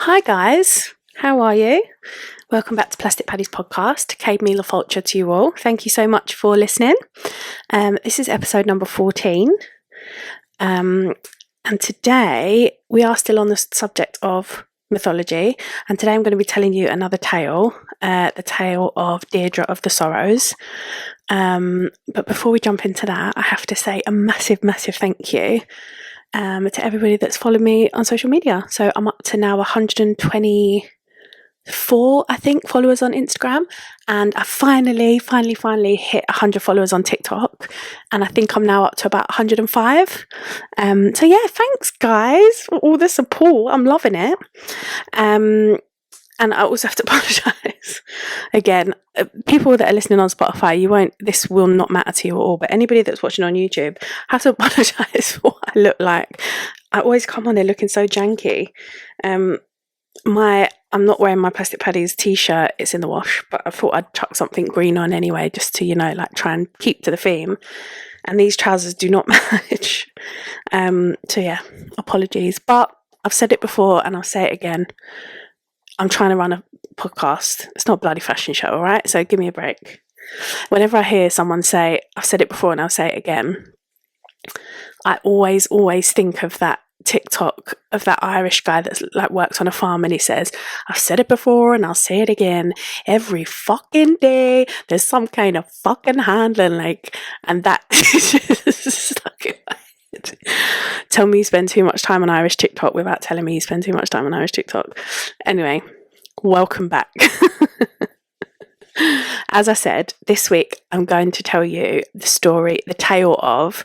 Hi guys, how are you? Welcome back to Plastic Paddy's podcast. Cade Mila Fulcher to you all. Thank you so much for listening. This is episode number 14. And today we are still on the subject of mythology. And today I'm going to be telling you another tale, the tale of Deirdre of the Sorrows. But before we jump into that, I have to say a massive thank you to everybody that's followed me on social media. So I'm up to now 124, I think, followers on Instagram, and I finally hit 100 followers on TikTok, and I think I'm now up to about 105. So yeah, thanks guys for all the support. I'm loving it. And I also have to apologise again. People that are listening on Spotify, this will not matter to you at all. But anybody that's watching on YouTube, I have to apologise for what I look like. I always come on there looking so janky. I'm not wearing my Plastic Paddy's t-shirt. It's in the wash, but I thought I'd chuck something green on anyway, just to try and keep to the theme. And these trousers do not match. So yeah, apologies. But I've said it before, and I'll say it again. I'm trying to run a podcast. It's not a bloody fashion show, all right? So give me a break. Whenever I hear someone say, I've said it before and I'll say it again, I always think of that TikTok of that Irish guy that's works on a farm, and he says, I've said it before and I'll say it again. Every fucking day there's some kind of fucking handling, and that stuck in my head. Tell me you spend too much time on Irish TikTok without telling me you spend too much time on Irish TikTok. Anyway, welcome back. As I said, this week I'm going to tell you the tale of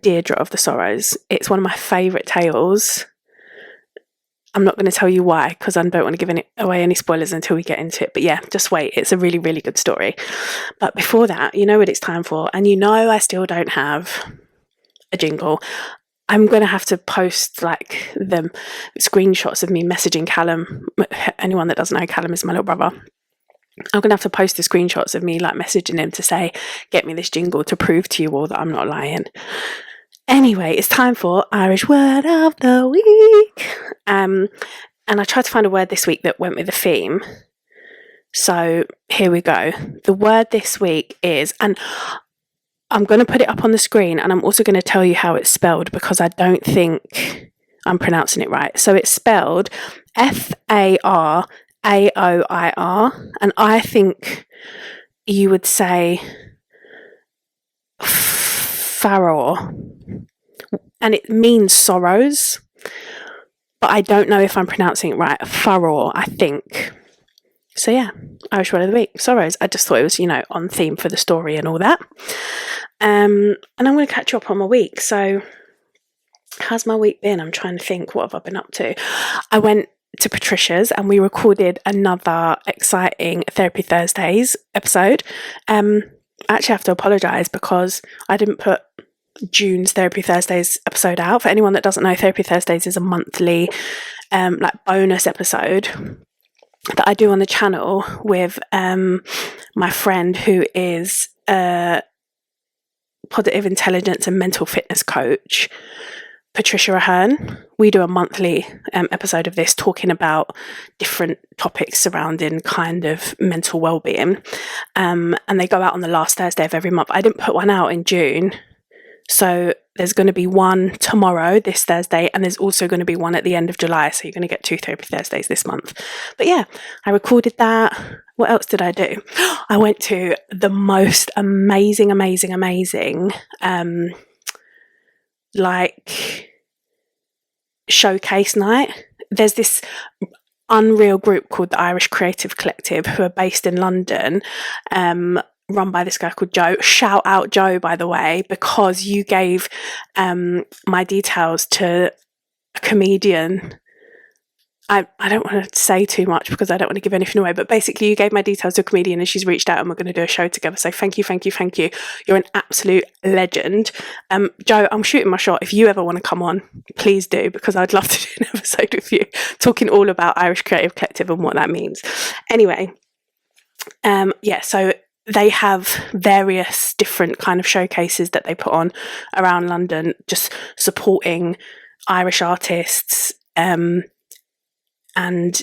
Deirdre of the Sorrows. It's one of my favourite tales. I'm not going to tell you why, because I don't want to give away any spoilers until we get into it. But yeah, just wait. It's a really good story. But before that, you know what it's time for. And I still don't have a jingle. I'm going to have to post the screenshots of me messaging Callum. Anyone that doesn't know, Callum is my little brother. I'm going to have to post the screenshots of me messaging him to say, get me this jingle to prove to you all that I'm not lying. Anyway, it's time for Irish Word of the Week. And I tried to find a word this week that went with the theme. So here we go. The word this week is, and I'm going to put it up on the screen, and I'm also going to tell you how it's spelled because I don't think I'm pronouncing it right. So it's spelled F-A-R-A-O-I-R, and I think you would say faror, and it means sorrows, but I don't know if I'm pronouncing it right. Faror, I think. So yeah, Irish Word of the Week, sorrows. I just thought it was, on theme for the story and all that. And I'm going to catch you up on my week. So how's my week been? I'm trying to think, what have I been up to? I went to Patricia's and we recorded another exciting Therapy Thursdays episode. I actually have to apologise because I didn't put June's Therapy Thursdays episode out. For anyone that doesn't know, Therapy Thursdays is a monthly bonus episode that I do on the channel with my friend who is a positive intelligence and mental fitness coach, Patricia Ahern. We do a monthly episode of this talking about different topics surrounding kind of mental well-being, and they go out on the last Thursday of every month. I didn't put one out in June, so there's going to be one tomorrow, this Thursday, and there's also going to be one at the end of July, so you're going to get 2 Therapy Thursdays this month. But yeah, I recorded that. What else did I do? I went to the most amazing showcase night. There's this unreal group called the Irish Creative Collective who are based in London, run by this guy called Joe. Shout out Joe, by the way, because you gave my details to a comedian. I don't want to say too much because I don't want to give anything away, but basically you gave my details to a comedian and she's reached out and we're going to do a show together. So thank you. You're an absolute legend. Joe, I'm shooting my shot. If you ever want to come on, please do, because I'd love to do an episode with you talking all about Irish Creative Collective and what that means. Anyway, so they have various different kind of showcases that they put on around London, just supporting Irish artists, and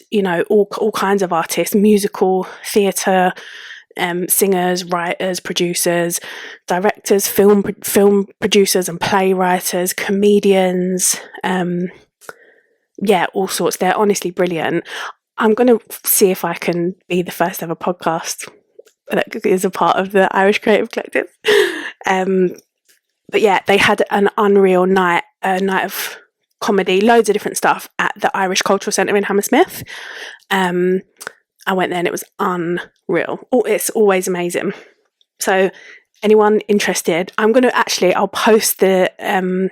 all kinds of artists, musical, theatre, singers, writers, producers, directors, film producers and playwriters, comedians, all sorts. They're honestly brilliant. I'm going to see if I can be the first ever podcast that is a part of the Irish Creative Collective. But yeah, they had an unreal night, a night of comedy, loads of different stuff at the Irish Cultural Centre in Hammersmith. I went there and it was unreal. It's always amazing. So anyone interested, I'll post the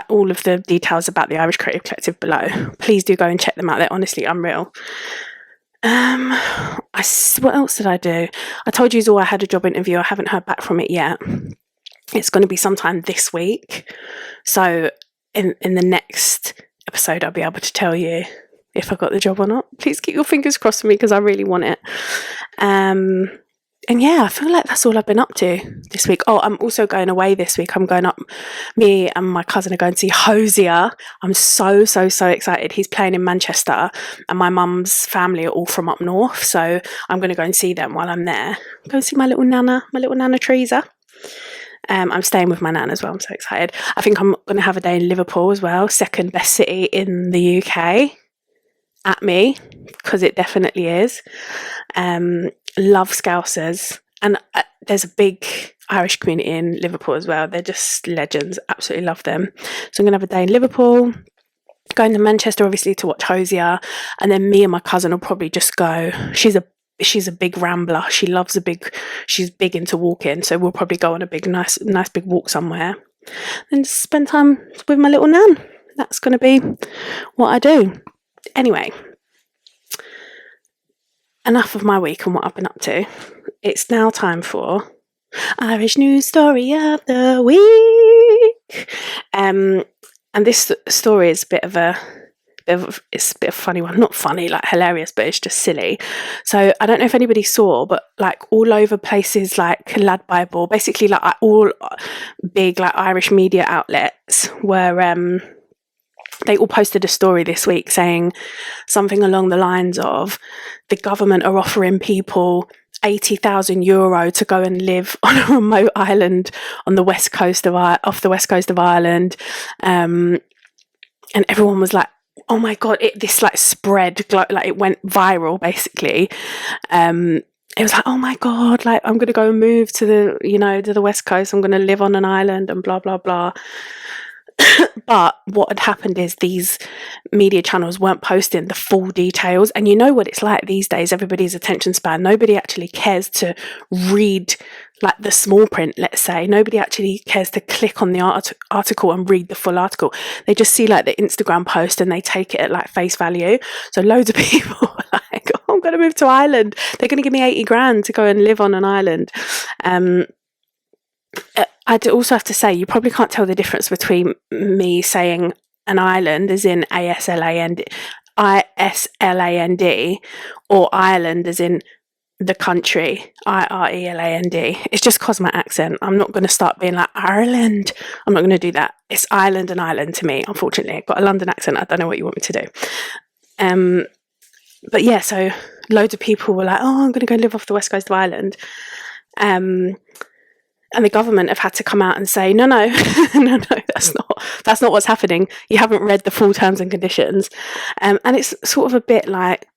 all of the details about the Irish Creative Collective below. Please do go and check them out. They're honestly unreal. What else did I do? I told you all I had a job interview. I haven't heard back from it yet. It's going to be sometime this week. So in the next episode, I'll be able to tell you if I got the job or not. Please keep your fingers crossed for me because I really want it. And yeah, I feel like that's all I've been up to this week. Oh, I'm also going away this week. I'm going up, me and my cousin are going to see Hosier. I'm so excited. He's playing in Manchester and my mum's family are all from up north. So I'm going to go and see them while I'm there. Go see my little nana Teresa. I'm staying with my nan as well. I'm so excited. I think I'm going to have a day in Liverpool as well. Second best city in the UK. At me, because it definitely is. Love Scousers, and there's a big Irish community in Liverpool as well. They're just legends. Absolutely love them. So I'm gonna have a day in Liverpool, going to Manchester obviously to watch Hosier, and then me and my cousin will probably just go. She's a big rambler. She's big into walking, so we'll probably go on a big nice big walk somewhere, and just spend time with my little nan. That's gonna be what I do. Anyway, enough of my week and what I've been up to. It's now time for Irish News Story of the Week. And this story is it's a bit of a funny one. Not funny, like hilarious, but it's just silly. So I don't know if anybody saw, but like all over places like Lad Bible, basically like all big like Irish media outlets were they all posted a story this week saying something along the lines of the government are offering people €80,000 to go and live on a remote island on the west coast of Ireland, and everyone was like, "Oh my god!" This like spread, like it went viral. Basically, it was like, "Oh my god!" Like I'm gonna go and move to the west coast. I'm gonna live on an island and blah blah blah. But what had happened is these media channels weren't posting the full details, and you know what it's like these days, everybody's attention span, nobody actually cares to read like the small print, let's say. Nobody actually cares to click on the article and read the full article. They just see like the Instagram post and they take it at like face value. So loads of people are like, "Oh, I'm going to move to Ireland. They're going to give me 80 grand to go and live on an island." I'd also have to say, you probably can't tell the difference between me saying an island as in ISLAND, or Ireland as in the country, IRELAND. It's just because my accent. I'm not going to start being like Ireland. I'm not going to do that. It's Ireland and Ireland to me, unfortunately. I've got a London accent. I don't know what you want me to do. But yeah, so loads of people were like, "Oh, I'm going to go live off the west coast of Ireland." And the government have had to come out and say, no, that's not what's happening. You haven't read the full terms and conditions. And it's sort of a bit like,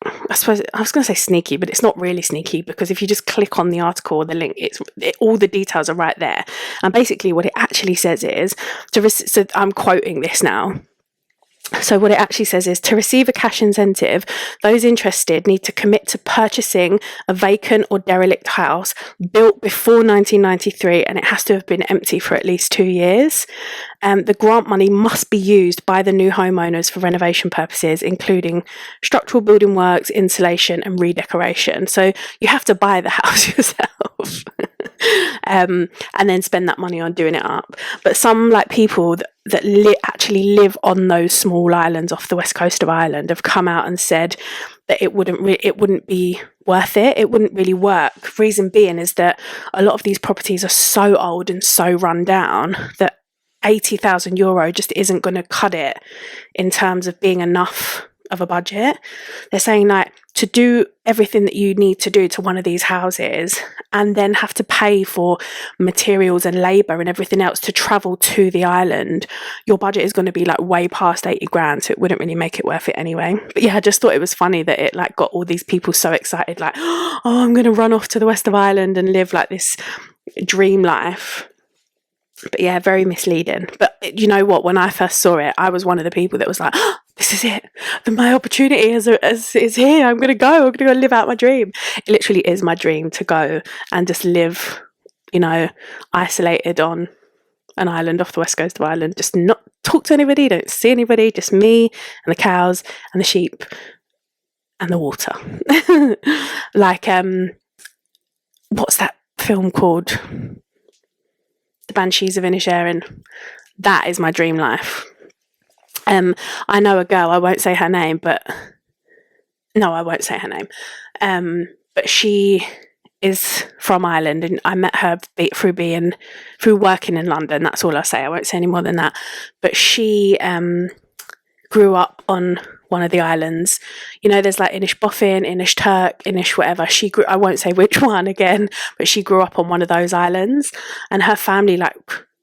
I suppose, I was going to say sneaky, but it's not really sneaky, because if you just click on the article or the link, all the details are right there. And basically what it actually says is, so I'm quoting this now. So what it actually says is, to receive a cash incentive, those interested need to commit to purchasing a vacant or derelict house built before 1993, and it has to have been empty for at least 2 years. The grant money must be used by the new homeowners for renovation purposes, including structural building works, insulation and redecoration. So you have to buy the house yourself and then spend that money on doing it up. But some like people that actually live on those small islands off the west coast of Ireland have come out and said that it wouldn't be worth it. It wouldn't really work. Reason being is that a lot of these properties are so old and so run down that €80,000 just isn't going to cut it in terms of being enough of a budget. They're saying like to do everything that you need to do to one of these houses and then have to pay for materials and labour and everything else to travel to the island, your budget is going to be like way past 80 grand, so it wouldn't really make it worth it anyway. But yeah, I just thought it was funny that it like got all these people so excited, like, oh, I'm going to run off to the west of Ireland and live like this dream life. But yeah, very misleading. But you know what, when I first saw it, I was one of the people that was like, oh, this is it, my opportunity is here, I'm going to go live out my dream. It literally is my dream to go and just live, you know, isolated on an island off the west coast of Ireland, just not talk to anybody, don't see anybody, just me and the cows and the sheep and the water. Like what's that film called, The Banshees of Inisherin? That is my dream life. I know a girl, I won't say her name, but she is from Ireland, and I met her through working in London. That's all I'll say. I won't say any more than that. But she grew up on one of the islands. You know, there's like Inishbofin, Inishturk, Inish whatever. I won't say which one again, but she grew up on one of those islands, and her family like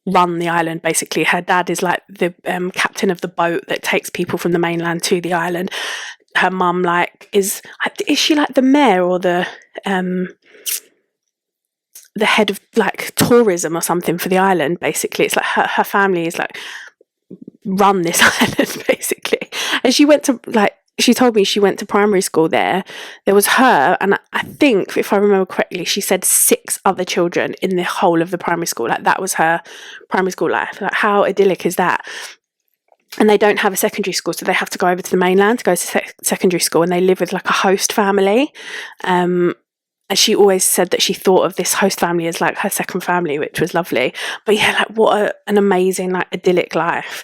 run the island basically. Her dad is like the captain of the boat that takes people from the mainland to the island. Her mum like is she like the mayor or the head of like tourism or something for the island basically. It's like her family is like run this island basically. And she told me she went to primary school there. There was her, and I think, if I remember correctly, she said 6 other children in the whole of the primary school. Like, that was her primary school life. Like, how idyllic is that? And they don't have a secondary school, so they have to go over to the mainland to go to secondary school, and they live with like a host family. And she always said that she thought of this host family as like her second family, which was lovely. But yeah, like what an amazing, like idyllic life.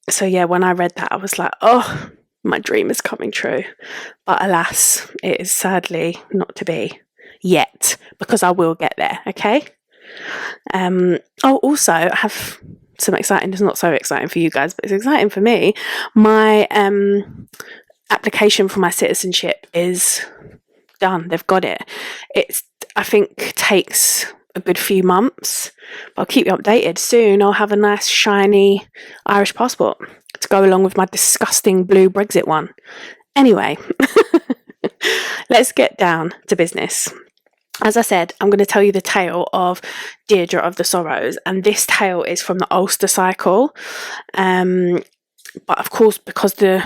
So yeah, when I read that, I was like, oh, my dream is coming true. But alas, it is sadly not to be yet, because I will get there, okay? Also, I have some exciting, it's not so exciting for you guys, but it's exciting for me. My application for my citizenship is done. They've got it. I think takes a good few months, but I'll keep you updated. Soon I'll have a nice shiny Irish passport to go along with my disgusting blue Brexit one. Anyway, let's get down to business. As I said, I'm going to tell you the tale of Deirdre of the Sorrows, and this tale is from the Ulster cycle. But of course, because the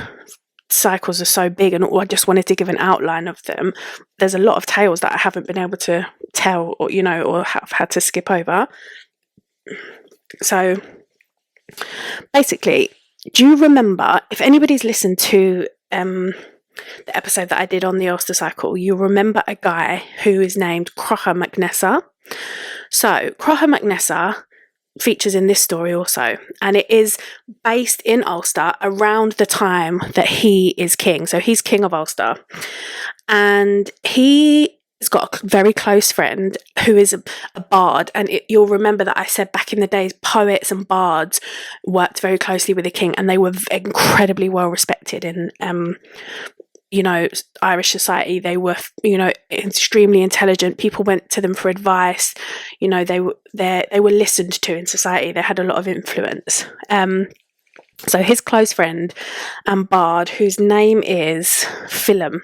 cycles are so big, and I just wanted to give an outline of them, there's a lot of tales that I haven't been able to tell, or or have had to skip over. So basically, do you remember, if anybody's listened to the episode that I did on the Ulster cycle, you'll remember a guy who is named Crocha MacNessa. So Crocha MacNessa features in this story also, and it is based in Ulster around the time that he is king. So he's king of Ulster, and he has got a very close friend who is a bard. And you'll remember that I said back in the days, poets and bards worked very closely with the king, and they were incredibly well respected in Irish society. They were, extremely intelligent. People went to them for advice. They were listened to in society. They had a lot of influence. So his close friend and bard, whose name is Phelim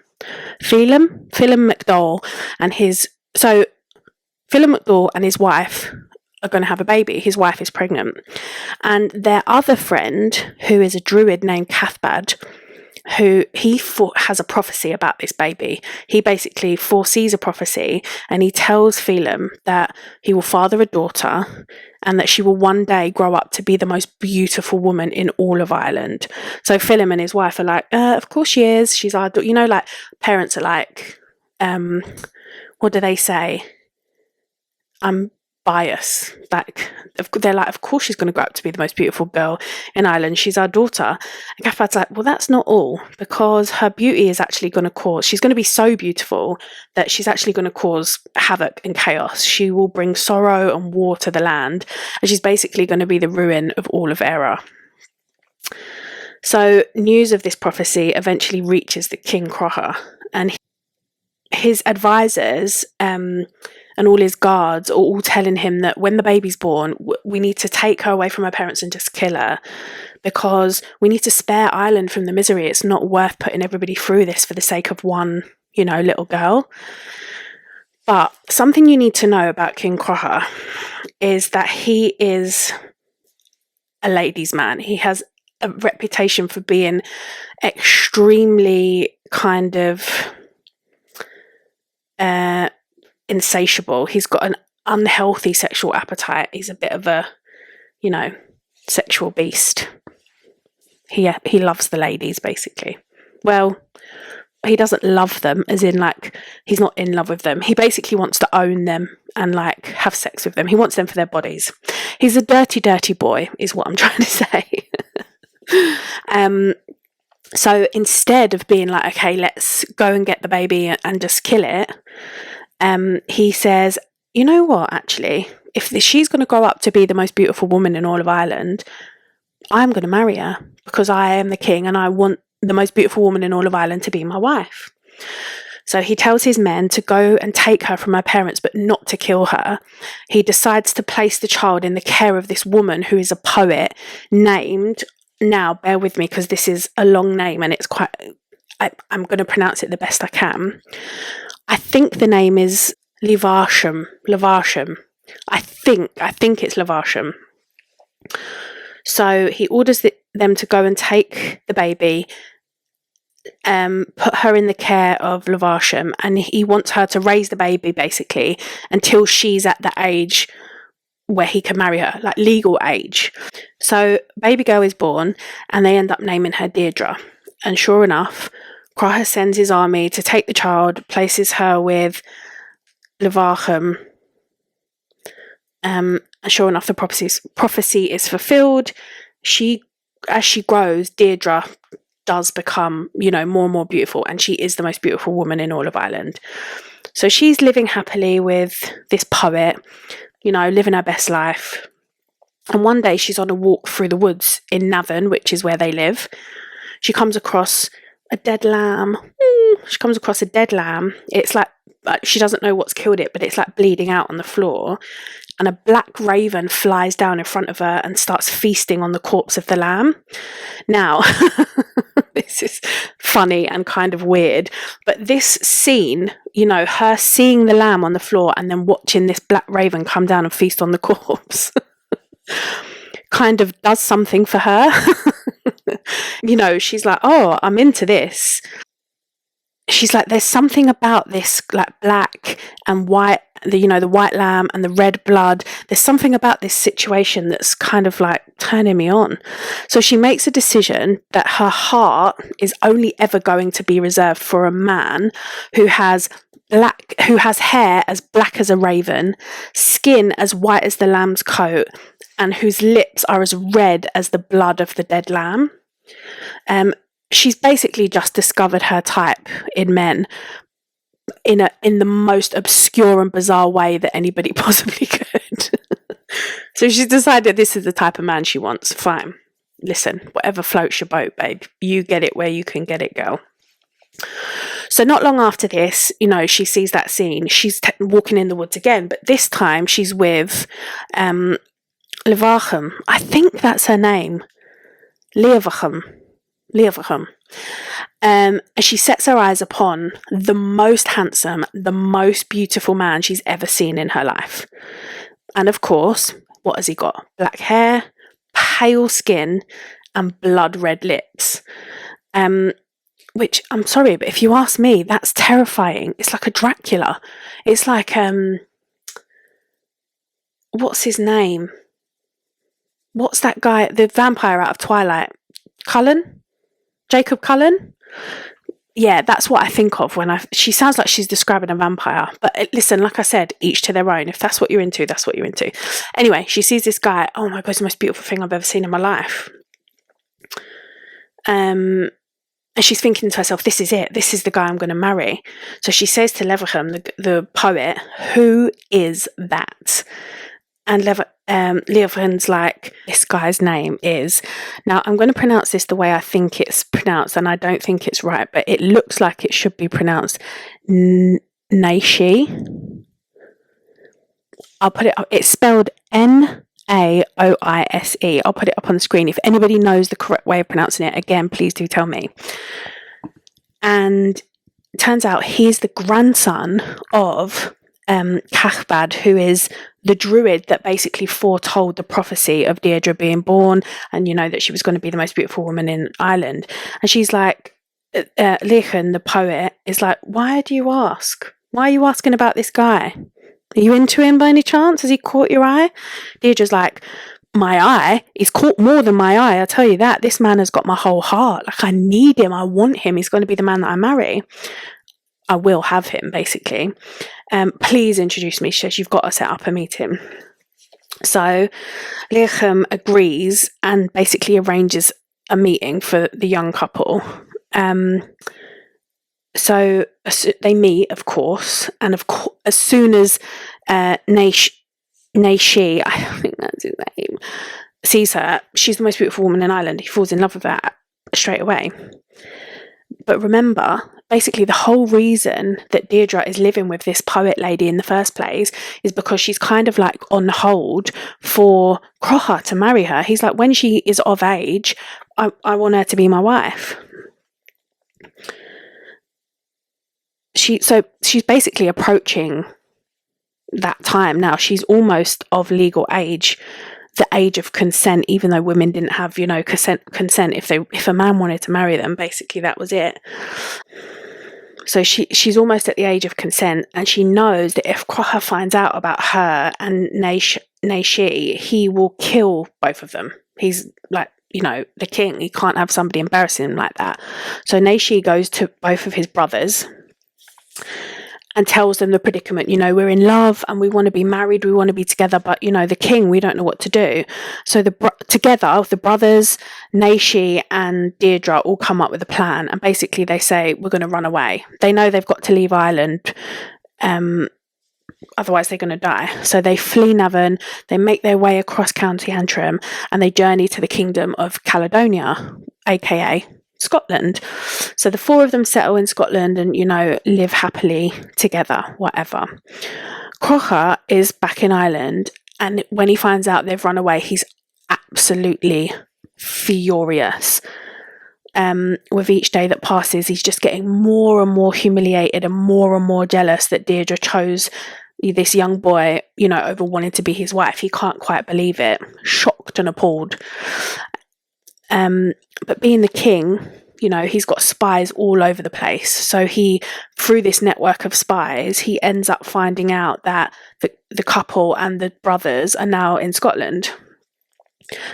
MacDowell, and Phelim MacDowell and his wife are going to have a baby. His wife is pregnant, and their other friend, who is a druid named Cathbad, who has a prophecy about this baby. He basically foresees a prophecy, and he tells Phelim that he will father a daughter, and that she will one day grow up to be the most beautiful woman in all of Ireland. So Phelim and his wife are like, of course she is. She's our daughter. Like parents are like, what do they say? I'm biased. Like they're like, of course she's going to grow up to be the most beautiful girl in Ireland. She's our daughter. And Cathbad's like, well, that's not all, because her beauty is actually going to she's going to be so beautiful that she's actually going to cause havoc and chaos. She will bring sorrow and war to the land, and she's basically going to be the ruin of all of Eire. So news of this prophecy eventually reaches the King Crocha, and his advisors and all his guards are all telling him that when the baby's born, we need to take her away from her parents and just kill her, because we need to spare Ireland from the misery. It's not worth putting everybody through this for the sake of one, little girl. But something you need to know about King Crocha is that he is a ladies' man. He has a reputation for being extremely kind of insatiable. He's got an unhealthy sexual appetite. He's a bit of a, sexual beast. He loves the ladies, basically. Well, he doesn't love them, as in, like, he's not in love with them. He basically wants to own them and, like, have sex with them. He wants them for their bodies. He's a dirty, dirty boy, is what I'm trying to say. So instead of being like, okay, let's go and get the baby and just kill it, he says, you know what, actually, if she's going to grow up to be the most beautiful woman in all of Ireland, I'm going to marry her, because I am the king and I want the most beautiful woman in all of Ireland to be my wife. So he tells his men to go and take her from her parents, but not to kill her. He decides to place the child in the care of this woman who is a poet named, now bear with me because this is a long name and it's quite, I'm going to pronounce it the best I can. I think the name is Levarsham. I think it's Levarsham. So he orders them to go and take the baby, put her in the care of Levarsham, and he wants her to raise the baby basically until she's at the age where he can marry her, like legal age. So baby girl is born and they end up naming her Deirdre. And sure enough, Crocha sends his army to take the child, places her with Levarsham. And sure enough, the prophecy is fulfilled. As she grows, Deirdre does become, more and more beautiful, and she is the most beautiful woman in all of Ireland. So she's living happily with this poet, living her best life. And one day she's on a walk through the woods in Navan, which is where they live. She comes across a dead lamb. It's like, she doesn't know what's killed it, but it's like bleeding out on the floor. And a black raven flies down in front of her and starts feasting on the corpse of the lamb. Now, this is funny and kind of weird, but this scene, her seeing the lamb on the floor and then watching this black raven come down and feast on the corpse kind of does something for her. She's like, oh, I'm into this. She's like, there's something about this, like, black and white, the white lamb and the red blood. There's something about this situation that's kind of like turning me on. So she makes a decision that her heart is only ever going to be reserved for a man who has hair as black as a raven, skin as white as the lamb's coat, and whose lips are as red as the blood of the dead lamb. She's basically just discovered her type in men in the most obscure and bizarre way that anybody possibly could. So she's decided this is the type of man she wants. Fine. Listen, whatever floats your boat, babe. You get it where you can get it, girl. So not long after this, she sees that scene. She's walking in the woods again, but this time she's with Levarsham. I think that's her name. Levarsham. And she sets her eyes upon the most handsome, the most beautiful man she's ever seen in her life. And of course, what has he got? Black hair, pale skin, and blood red lips. Which, I'm sorry, but if you ask me, that's terrifying. It's like a Dracula. It's like, what's his name? What's that guy, the vampire out of Twilight? Cullen? Jacob Cullen? Yeah, that's what I think of when she sounds like she's describing a vampire. But listen, like I said, each to their own. If that's what you're into, that's what you're into. Anyway, she sees this guy. Oh my God, it's the most beautiful thing I've ever seen in my life. And she's thinking to herself, this is it. This is the guy I'm going to marry. So she says to Levarsham, the poet, who is that? And Levarham's like, this guy's name is. Now, I'm going to pronounce this the way I think it's pronounced, and I don't think it's right, but it looks like it should be pronounced Naoise. I'll put it up. It's spelled Naoise. I'll put it up on the screen. If anybody knows the correct way of pronouncing it, again, please do tell me. And it turns out he's the grandson of Cathbad, who is the druid that basically foretold the prophecy of Deirdre being born, and that she was going to be the most beautiful woman in Ireland. And she's like, Lyrical, the poet, is like, why do you ask? Why are you asking about this guy? Are you into him by any chance? Has he caught your eye? Deirdre's like, my eye? He's caught more than my eye, I tell you that. This man has got my whole heart. Like, I need him. I want him. He's going to be the man that I marry. I will have him, basically. Please introduce me. She says, you've got to set up a meeting. So Lyrical agrees and basically arranges a meeting for the young couple. So they meet, of course, and as soon as Naoise, I think that's his name, sees her, she's the most beautiful woman in Ireland. He falls in love with her straight away. But remember, basically the whole reason that Deirdre is living with this poet lady in the first place is because she's kind of like on hold for Crocha to marry her. He's like, when she is of age, I want her to be my wife. She's basically approaching that time now. She's almost of legal age, the age of consent, even though women didn't have, consent. If a man wanted to marry them, basically that was it. So she's almost at the age of consent, and she knows that if Crocha finds out about her and Naoise, he will kill both of them. He's like, the king. He can't have somebody embarrassing him like that. So Naoise goes to both of his brothers and tells them the predicament. We're in love and we want to be married, we want to be together, but the king, we don't know what to do. So together the brothers, Naoise and Deirdre, all come up with a plan, and basically they say, we're going to run away. They know they've got to leave Ireland, otherwise they're going to die. So they flee Navan, they make their way across County Antrim, and they journey to the kingdom of Caledonia, aka Scotland. So the four of them settle in Scotland and live happily together, whatever. Crocha is back in Ireland, and when he finds out they've run away, he's absolutely furious. With each day that passes, he's just getting more and more humiliated and more jealous that Deirdre chose this young boy, over wanting to be his wife. He can't quite believe it, shocked and appalled. But being the king, he's got spies all over the place. So through this network of spies, he ends up finding out that the couple and the brothers are now in Scotland.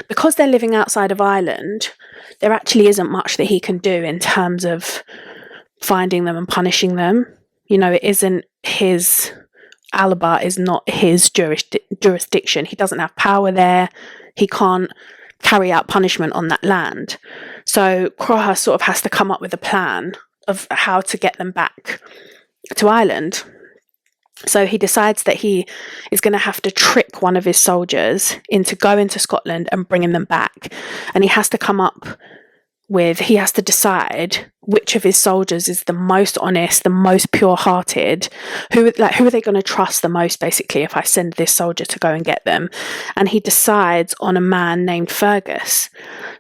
Because they're living outside of Ireland, there actually isn't much that he can do in terms of finding them and punishing them. It isn't his... Alaba is not his jurisdiction. He doesn't have power there. He can't carry out punishment on that land. So Crocha sort of has to come up with a plan of how to get them back to Ireland. So he decides that he is going to have to trick one of his soldiers into going to Scotland and bringing them back. And he has to decide which of his soldiers is the most honest, the most pure-hearted. Who are they going to trust the most, basically, if I send this soldier to go and get them? And he decides on a man named Fergus.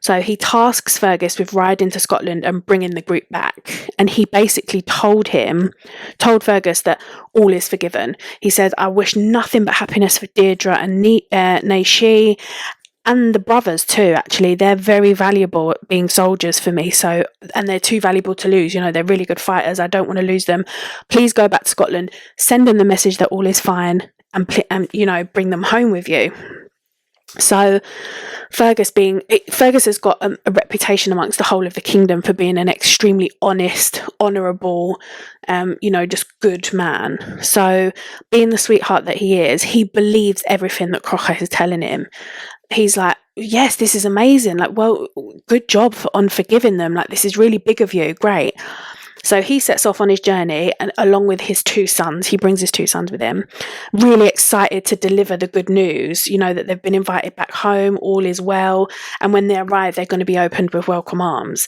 So he tasks Fergus with riding to Scotland and bringing the group back. And he basically told Fergus that all is forgiven. He said, I wish nothing but happiness for Deirdre and Naoise, and the brothers too. Actually, they're very valuable at being soldiers for me, and they're too valuable to lose. They're really good fighters. I don't want to lose them. Please go back to Scotland, send them the message that all is fine, and bring them home with you. So Fergus has got a reputation amongst the whole of the kingdom for being an extremely honest, honourable, just good man. So being the sweetheart that he is, he believes everything that Crocha is telling him. He's like, yes, this is amazing. Like, well, good job on forgiving them. Like, this is really big of you. Great. So he sets off on his journey, and along with his 2 sons, he brings his 2 sons with him, really excited to deliver the good news, that they've been invited back home, all is well, and when they arrive, they're going to be opened with welcome arms.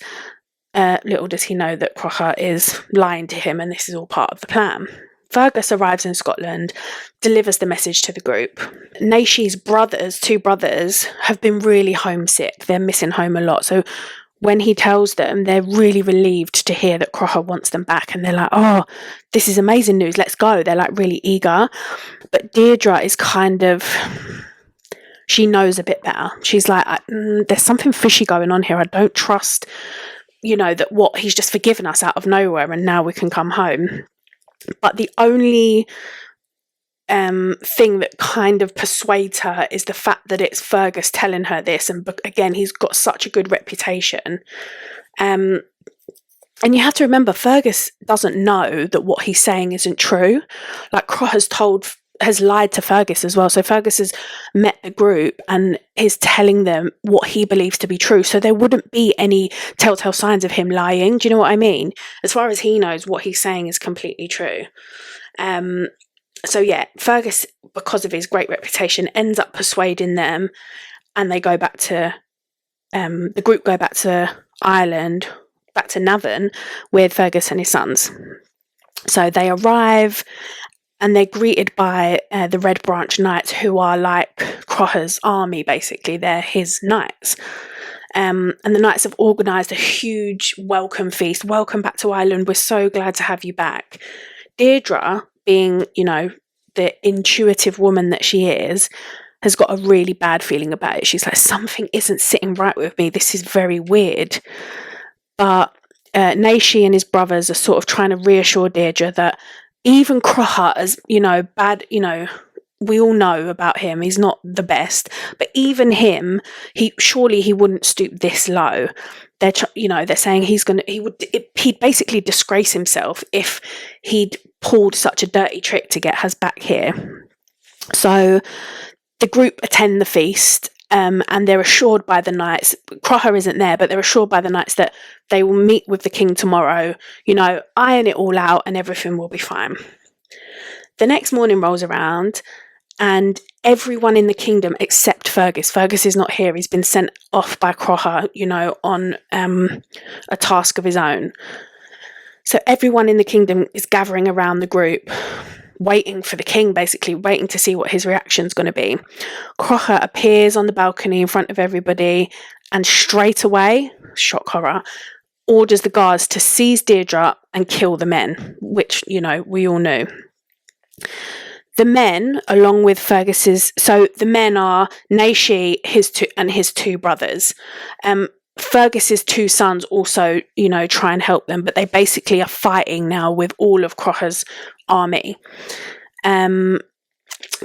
Little does he know that Crocha is lying to him, and this is all part of the plan. Fergus arrives in Scotland, delivers the message to the group. Naoise's brothers, 2 brothers, have been really homesick. They're missing home a lot. So when he tells them, they're really relieved to hear that Crocha wants them back. And they're like, oh, this is amazing news. Let's go. They're like really eager. But Deirdre is she knows a bit better. She's like, there's something fishy going on here. I don't trust, that what he's just forgiven us out of nowhere and now we can come home. But the only thing that kind of persuades her is the fact that it's Fergus telling her this, and again, he's got such a good reputation. And you have to remember, Fergus doesn't know that what he's saying isn't true. Like, Croch has lied to Fergus as well. So Fergus has met the group and is telling them what he believes to be true. So there wouldn't be any telltale signs of him lying. Do you know what I mean? As far as he knows, what he's saying is completely true. So yeah, Fergus, because of his great reputation, ends up persuading them, and they go back to the group go back to Ireland, back to Navan, with Fergus and his sons. So they arrive, and they're greeted by the Red Branch Knights, who are like Crocha's army, basically. They're his knights. And the knights have organised a huge welcome feast. Welcome back to Ireland. We're so glad to have you back. Deirdre, being, the intuitive woman that she is, has got a really bad feeling about it. She's like, something isn't sitting right with me. This is very weird. But Naoise and his brothers are sort of trying to reassure Deirdre that even Crocha, as, bad, we all know about him, he's not the best, but even him, he wouldn't stoop this low. They're saying he'd basically disgrace himself if he'd pulled such a dirty trick to get us back here. So the group attend the feast, and they're assured by the knights, Crocha isn't there, but they're assured by the knights that they will meet with the king tomorrow, iron it all out and everything will be fine. The next morning rolls around, and everyone in the kingdom except Fergus is not here. He's been sent off by Crocha, on a task of his own. So everyone in the kingdom is gathering around the group, waiting for the king, basically waiting to see what his reaction's going to be. Crocha appears on the balcony in front of everybody, and straight away, shock horror, orders the guards to seize Deirdre and kill the men, which, we all knew. The men, along with so the men are Naoise, his 2 brothers. Fergus's 2 sons also, try and help them, but they basically are fighting now with all of Crocha's army.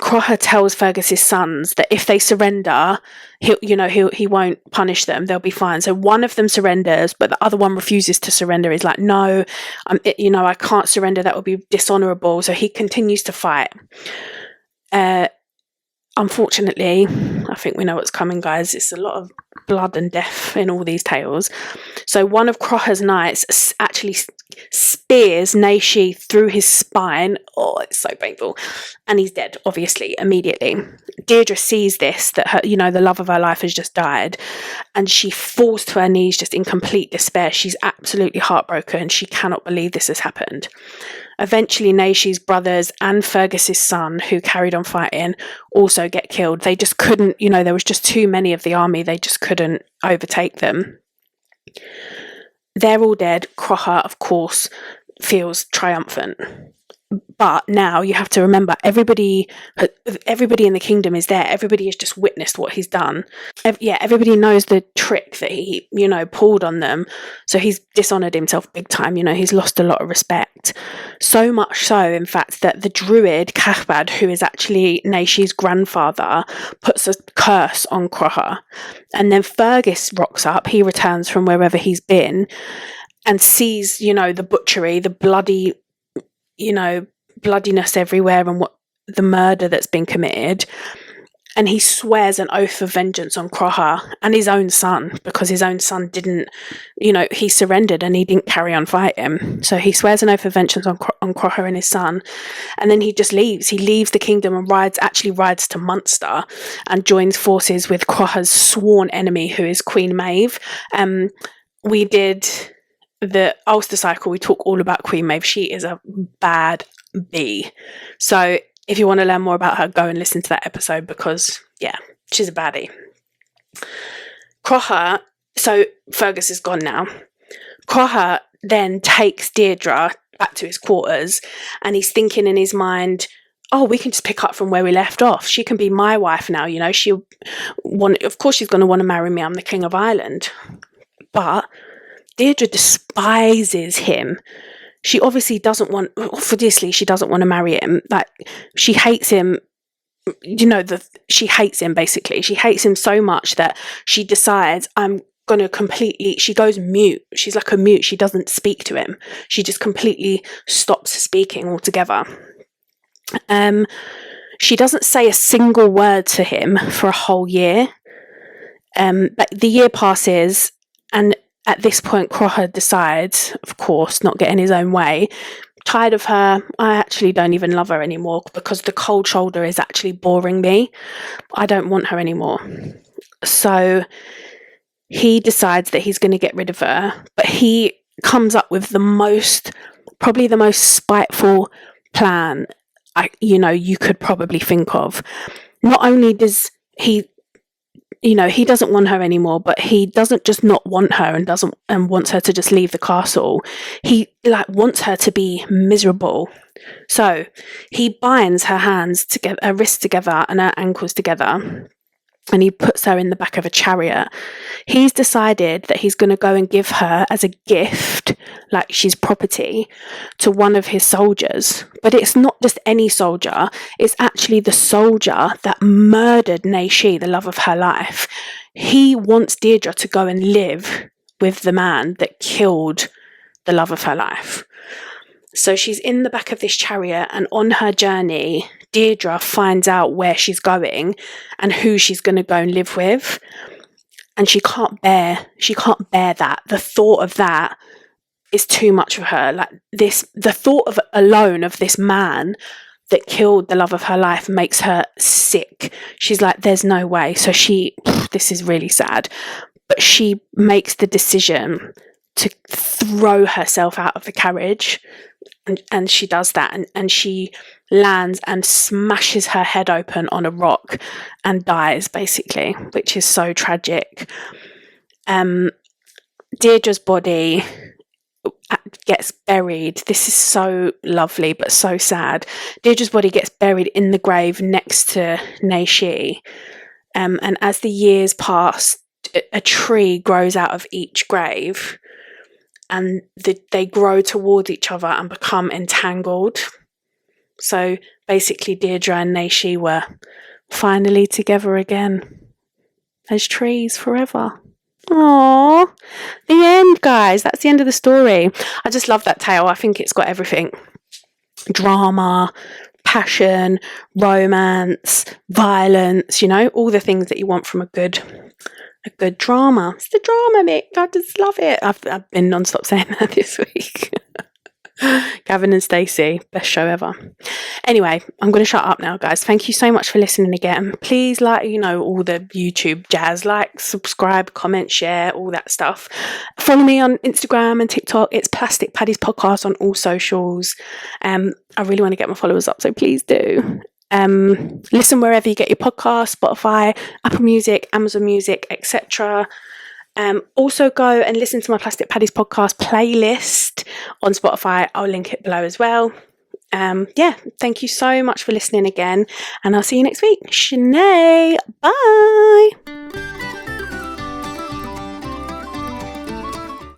Crocha tells Fergus's sons that if they surrender, he won't punish them. They'll be fine. So one of them surrenders, but the other one refuses to surrender. He's like, no, I can't surrender. That would be dishonourable. So he continues to fight. Unfortunately, I think we know what's coming, guys. It's a lot of blood and death in all these tales. So one of Crocha's knights actually spears Naoise through his spine. Oh, it's so painful. And he's dead, obviously, immediately. Deirdre sees this, that her, the love of her life has just died, and she falls to her knees just in complete despair. She's absolutely heartbroken. She cannot believe this has happened. Eventually, Naoise's brothers and Fergus's son, who carried on fighting, also get killed. They just couldn't, there was just too many of the army. They just couldn't overtake them. They're all dead. Crocha, of course, feels triumphant. But now you have to remember, everybody in the kingdom is there. Everybody has just witnessed what he's done. Everybody knows the trick that he, pulled on them. So he's dishonoured himself big time. He's lost a lot of respect. So much so, in fact, that the druid, Cathbad, who is actually Naoise's grandfather, puts a curse on Crocha. And then Fergus rocks up. He returns from wherever he's been and sees, the butchery, the bloody, bloodiness everywhere, and what the murder that's been committed. and he swears an oath of vengeance on Croha and his own son, because his own son didn't, he surrendered and he didn't carry on fighting. So he swears an oath of vengeance on Croha and his son, and then he just leaves. He leaves the kingdom and rides to Munster and joins forces with Croha's sworn enemy, who is Queen Maeve. We did the Ulster cycle. We talk all about Queen Maeve. She is a bad bee. So if you want to learn more about her, go and listen to that episode, because, yeah, she's a baddie. Croha, so Fergus is gone now. Croha then takes Deirdre back to his quarters, and he's thinking in his mind, oh, we can just pick up from where we left off. She can be my wife now, of course she's going to want to marry me. I'm the King of Ireland. But Deirdre despises him. She obviously doesn't want to marry him. Like, she hates him. She hates him, basically. She hates him so much that she decides, she goes mute. She's like a mute. She doesn't speak to him. She just completely stops speaking altogether. She doesn't say a single word to him for a whole year. But the year passes, and at this point, Croha decides, of course, not getting his own way, tired of her, I actually don't even love her anymore, because the cold shoulder is actually boring me. I don't want her anymore. So he decides that he's going to get rid of her, but he comes up with probably the most spiteful plan you could probably think of. Not only does he doesn't want her anymore, but he doesn't just not want her and wants her to just leave the castle. He wants her to be miserable. So he binds her hands together, her wrists together and her ankles together, and he puts her in the back of a chariot. He's decided that he's going to go and give her as a gift, like she's property, to one of his soldiers. But it's not just any soldier, it's actually the soldier that murdered Naoise, the love of her life. He wants Deirdre to go and live with the man that killed the love of her life. So she's in the back of this chariot, and on her journey, Deirdre finds out where she's going and who she's going to go and live with. And she can't bear that. The thought of that is too much for her. The thought of this man that killed the love of her life makes her sick. She's like, there's no way. So this is really sad, but she makes the decision to throw herself out of the carriage, and she does that, and she lands and smashes her head open on a rock and dies, basically, which is so tragic. Deirdre's body gets buried. This is so lovely but so sad. Deirdre's body gets buried in the grave next to Naoise, and as the years pass, a tree grows out of each grave, and they grow towards each other and become entangled. So basically, Deirdre and Naoise were finally together again as trees forever. Aww, the end, guys. That's the end of the story. I just love that tale. I think it's got everything: drama, passion, romance, violence, all the things that you want from a good drama. It's the drama, Mick. I just love it. I've been non-stop saying that this week. Gavin and Stacey, best show ever. Anyway, I'm going to shut up now, guys. Thank you so much for listening again. Please, all the YouTube jazz, subscribe, comment, share, all that stuff. Follow me on Instagram and TikTok. It's Plastic Paddies Podcast on all socials. I really want to get my followers up, so please do. Listen wherever you get your podcast: Spotify, Apple Music, Amazon Music, etc. Also go and listen to my Plastic Paddies podcast playlist on Spotify. I'll link it below as well. Thank you so much for listening again, and I'll see you next week. Shanae, bye.